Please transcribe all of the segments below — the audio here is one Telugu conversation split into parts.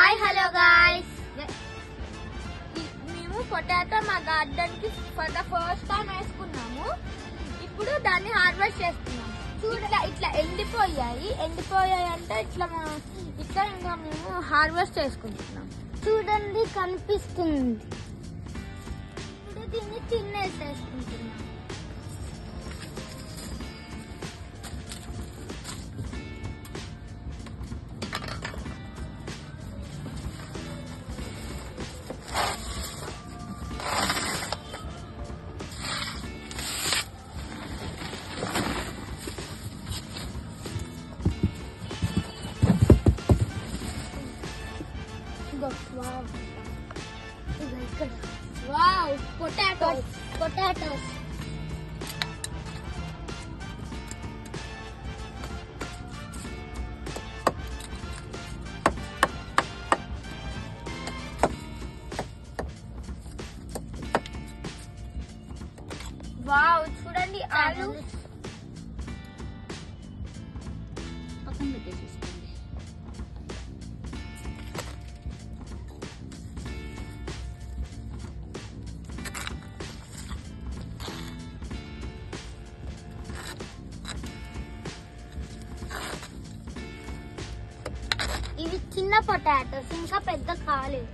హాయ్ హలో గాయ్స్, మేము పొటాటో మా గార్డెన్ కి ఫర్ ద ఫస్ట్ టైం వేసుకున్నాము. ఇప్పుడు దాన్ని హార్వెస్ట్ చేస్తున్నాము. ఇట్లా ఎండిపోయాయి అంటే ఇట్లా ఇంకా మేము హార్వెస్ట్ చేసుకుంటున్నాం. చూడండి కనిపిస్తుంది. ఇప్పుడు దీన్ని తినేసేసుకుంటున్నాం. Wow, potatoes. వావ్, చూడండి ఆలు పక్కన పెట్టేసేసుకోండి. ఇవి చిన్న పొటాటోస్, ఇంకా పెద్ద కాలేదు.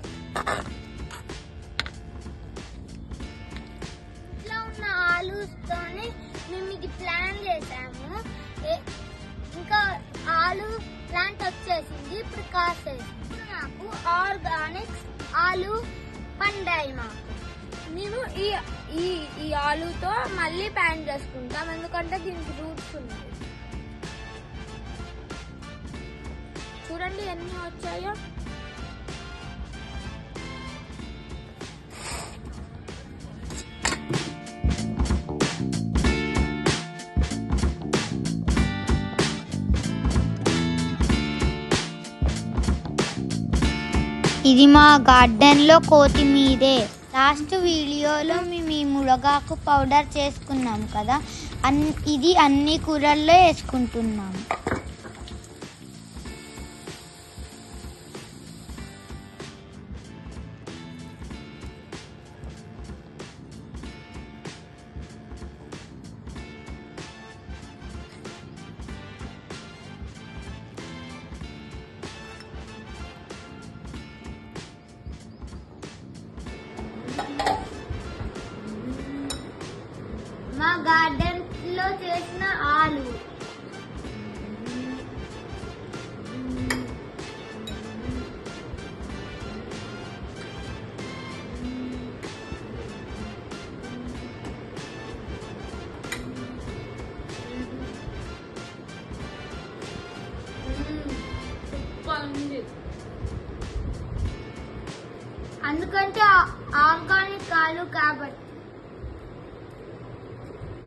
ఇట్లా ఉన్న ఆలూస్తోనే మేము ఇది ప్లాన్ చేసాము. ఇంకా ఆలు ప్లాంట్ వచ్చేసింది, ఇప్పుడు కాసేది. ఇప్పుడు నాకు ఆర్గానిక్స్ ఆలు పండాయి. మేము ఈ ఆలుతో మళ్ళీ ప్లాంట్ చేసుకుంటాం, ఎందుకంటే దీనికి రూట్స్ ఉన్నాయి. చూడండి ఎన్ని వచ్చాయో. ఇది మా గార్డెన్లో కొత్తిమీరే. లాస్ట్ వీడియోలో మేము ఈ మునగాకు పౌడర్ చేసుకున్నాం కదా, ఇది అన్ని కూరల్లో వేసుకుంటున్నాము. మా గార్డెన్ లో చేసిన ఆలు. ఎందుకంటే ఆర్గానిక్ ఆలు కాబట్టి.